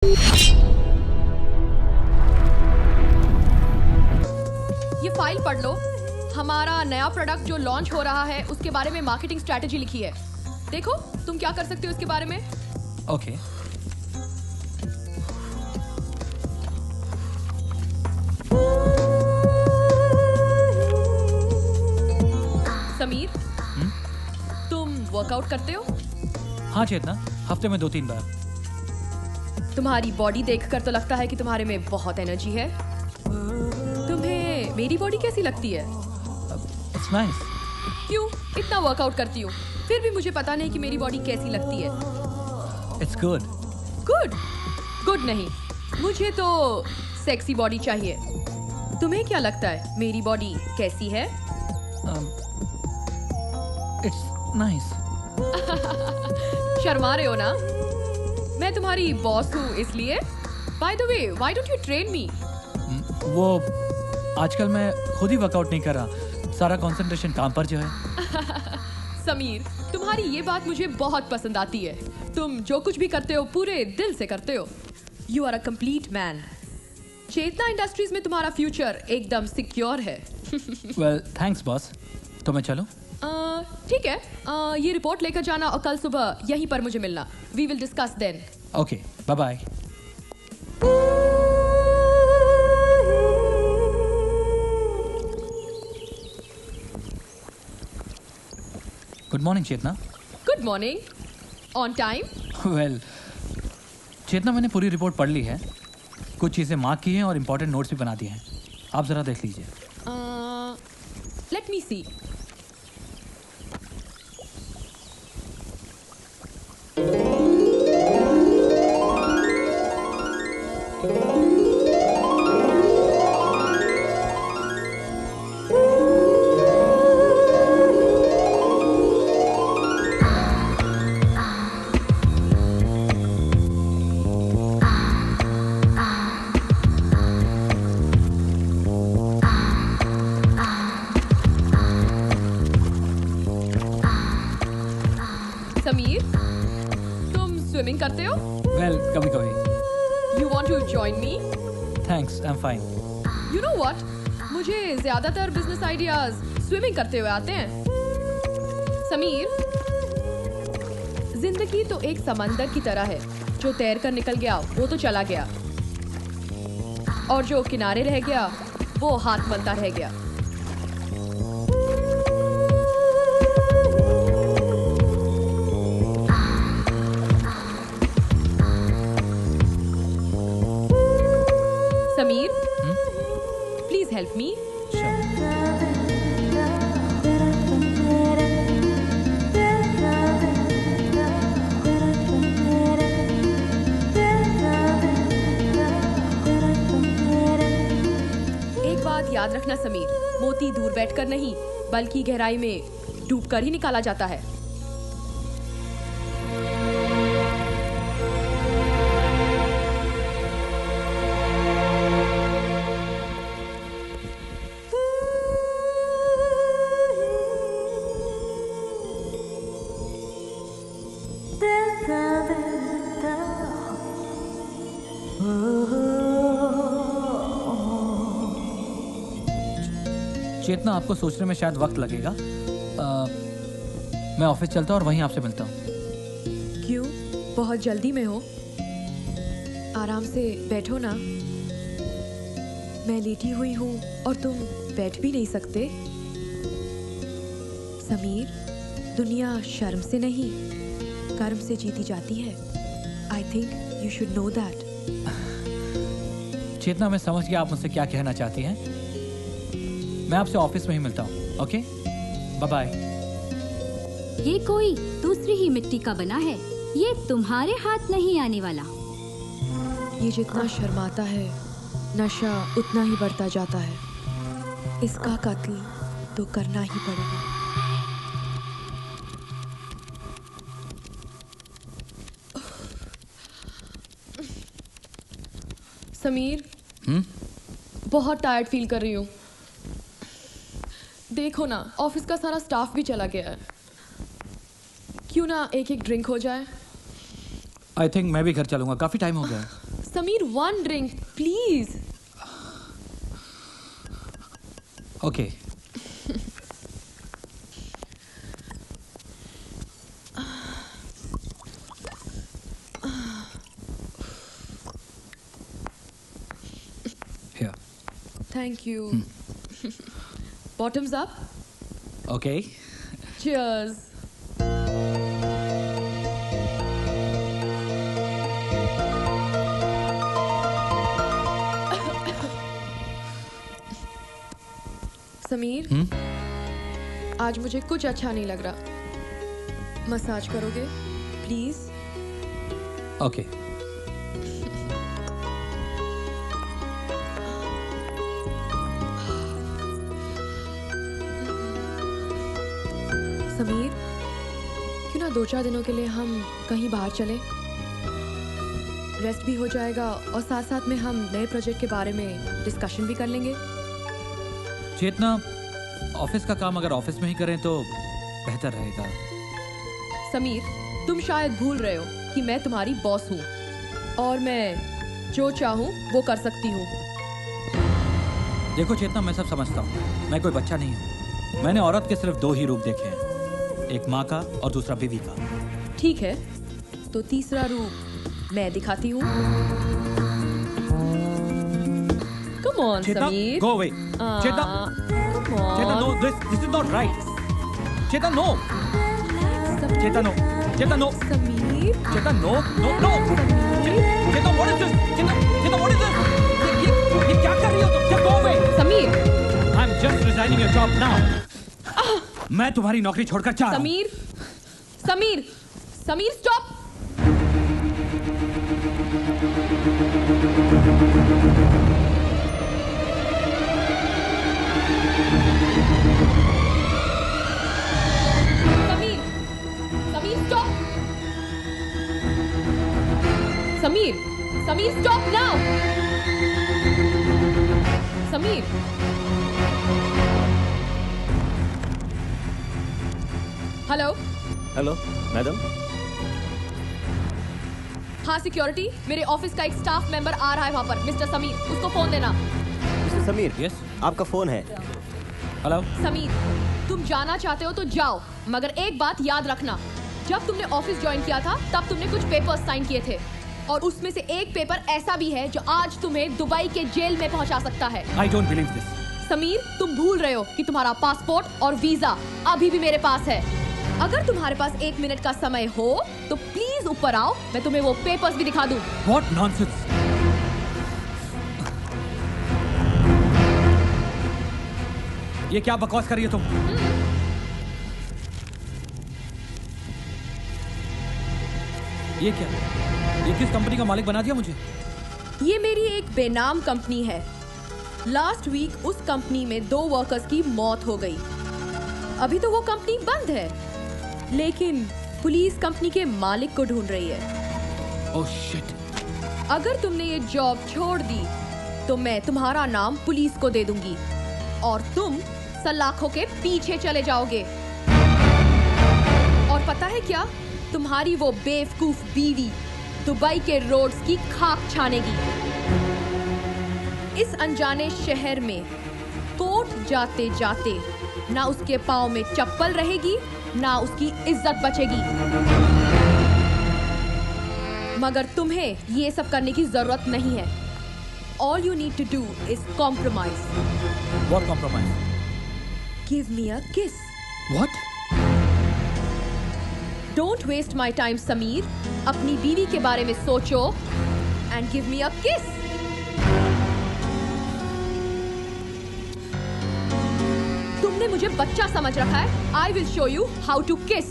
ये फाइल पढ़ लो। हमारा नया प्रोडक्ट जो लॉन्च हो रहा है उसके बारे में मार्केटिंग स्ट्रैटेजी लिखी है। देखो तुम क्या कर सकते हो इसके बारे में। ओके। समीर, तुम वर्कआउट करते हो? हाँ चेतना, हफ्ते में 2-3 बार। तुम्हारी बॉडी देखकर तो लगता है कि तुम्हारे में बहुत एनर्जी है। तुम्हें मेरी बॉडी कैसी लगती है? It's nice. क्यों इतना वर्कआउट करती हूँ फिर भी मुझे पता नहीं कि मेरी बॉडी कैसी लगती है। It's good. गुड? गुड नहीं, मुझे तो सेक्सी बॉडी चाहिए। तुम्हें क्या लगता है मेरी बॉडी कैसी है? It's nice. शर्मा रहे हो ना? मैं तुम्हारी बॉस हूँ इसलिए। By the way, why don't you train me? वो आजकल मैं खुद ही वर्कआउट नहीं कर रहा, सारा कंसंट्रेशन काम पर जो है। समीर, तुम्हारी ये बात मुझे बहुत पसंद आती है। तुम जो कुछ भी करते हो पूरे दिल से करते हो। You are a complete man. Chetna industries में तुम्हारा फ्यूचर एकदम सिक्योर है। Well thanks boss. तो मैं चलूं? ठीक है, ये रिपोर्ट लेकर जाना और कल सुबह यहीं पर मुझे मिलना। We will discuss then. Okay, bye bye. Good morning Chetna. Good morning. On time? Well Chetna, मैंने पूरी रिपोर्ट पढ़ ली है, कुछ चीज़ें मार्क की हैं और इम्पोर्टेंट नोट्स भी बना दिए हैं। आप ज़रा देख लीजिए। लेट मी सी। समीर, तुम स्विमिंग करते हो? वेल कभी कभी। You want to join me? Thanks, I am fine. You know what, मुझे ज्यादातर बिजनेस आइडियाज स्विमिंग करते हुए आते हैं। समीर, जिंदगी तो एक समंदर की तरह है, जो तैर कर निकल गया वो तो चला गया, और जो किनारे रह गया वो हाथ मलता रह गया। Sameer, please help me. एक बात याद रखना समीर, मोती दूर बैठकर नहीं बल्कि गहराई में डूबकर ही निकाला जाता है। चेतना, आपको सोचने में शायद वक्त लगेगा। मैं ऑफिस चलता हूँ और वहीं आपसे मिलता हूँ। क्यों, बहुत जल्दी में हो? आराम से बैठो ना। मैं लेटी हुई हूँ और तुम बैठ भी नहीं सकते। समीर, दुनिया शर्म से नहीं कर्म से जीती जाती है। I think you should know that. Chetna, मैं समझ गया आप मुझसे क्या कहना चाहती हैं। मैं आपसे ऑफिस में ही मिलता हूँ। Okay, bye bye. ये कोई दूसरी ही मिट्टी का बना है, ये तुम्हारे हाथ नहीं आने वाला। ये जितना शर्माता है नशा उतना ही बढ़ता जाता है। इसका कत्ल तो करना ही पड़ेगा। समीर, बहुत टायर्ड फील कर रही हूँ। देखो ना, ऑफिस का सारा स्टाफ भी चला गया है। क्यों ना एक एक ड्रिंक हो जाए? आई थिंक मैं भी घर चलूंगा, काफी टाइम हो गया है। Sameer, one drink, please. Okay. Here. Thank you. Bottoms up. Okay. Cheers. Sameer, आज मुझे कुछ अच्छा नहीं लग रहा। मसाज करोगे प्लीज? Okay. समीर, क्यों ना 2-4 दिनों के लिए हम कहीं बाहर चले? रेस्ट भी हो जाएगा और साथ साथ में हम नए प्रोजेक्ट के बारे में डिस्कशन भी कर लेंगे। चेतना, ऑफिस का काम अगर ऑफिस में ही करें तो बेहतर रहेगा। समीर, तुम शायद भूल रहे हो कि मैं तुम्हारी बॉस हूँ और मैं जो चाहूँ वो कर सकती हूँ। देखो चेतना, मैं सब समझता हूँ, मैं कोई बच्चा नहीं हूँ। मैंने औरत के सिर्फ 2 ही रूप देखे हैं, एक माँ का और दूसरा बीवी का। ठीक है, तो तीसरा रूप मैं दिखाती हूँ। Come on, Chetna, Sameer. go away. Chetna, Come on. Chetna, no, this is not right. Chetna, no. Chetna, no. Chetna, no. Sameer, Chetna, no, no, no. Chetna, what is this? Chetna, what is this? ये क्या कर रही हो तुम? Just go away. Sameer, I'm just resigning your job now. मैं तुम्हारी नौकरी छोड़कर जा रहा हूँ। Sameer, Sameer, Sameer, stop. Sameer, Sameer, stop. Sameer, Sameer, stop now. Sameer, hello. Hello madam. हाँ सिक्योरिटी, मेरे ऑफिस का एक स्टाफ मेंबर आ रहा है वहाँ पर, मिस्टर समीर, उसको फोन देना। Mister Sameer, Yes? आपका फोन है। हेलो। समीर, तुम जाना चाहते हो तो जाओ, मगर एक बात याद रखना, जब तुमने ऑफिस ज्वाइन किया था तब तुमने कुछ पेपर्स साइन किए थे और उसमें से एक पेपर ऐसा भी है जो आज तुम्हें दुबई के जेल में पहुंचा सकता है। I don't believe this. Sameer, तुम भूल रहे हो कि तुम्हारा पासपोर्ट और वीजा अभी भी मेरे पास है। अगर तुम्हारे पास 1 मिनट का समय हो तो प्लीज ऊपर आओ, मैं तुम्हें वो पेपर्स भी दिखा दूं। What nonsense? ये क्या बकवास कर रही हो तुम? ये क्या? ये किस कंपनी का मालिक बना दिया मुझे? ये मेरी एक बेनाम कंपनी है। लास्ट वीक उस कंपनी में 2 वर्कर्स की मौत हो गई। अभी तो वो कंपनी बंद है, लेकिन पुलिस कंपनी के मालिक को ढूंढ रही है। Oh shit. अगर तुमने ये जॉब छोड़ दी तो मैं तुम्हारा नाम पुलिस को दे दूंगी और तुम सलाखों के पीछे चले जाओगे। और पता है क्या, तुम्हारी वो बेवकूफ बीवी दुबई के रोड्स की खाक छानेगी। इस अनजाने शहर में कोर्ट जाते जाते ना उसके पाँव में चप्पल रहेगी ना उसकी इज्जत बचेगी। मगर तुम्हें ये सब करने की जरूरत नहीं है। All you need to do is compromise. What compromise? Give me a kiss. What? Don't waste my time, Sameer. अपनी बीवी के बारे में सोचो and give me a kiss. तुमने मुझे बच्चा समझ रखा है। I will show you how to kiss.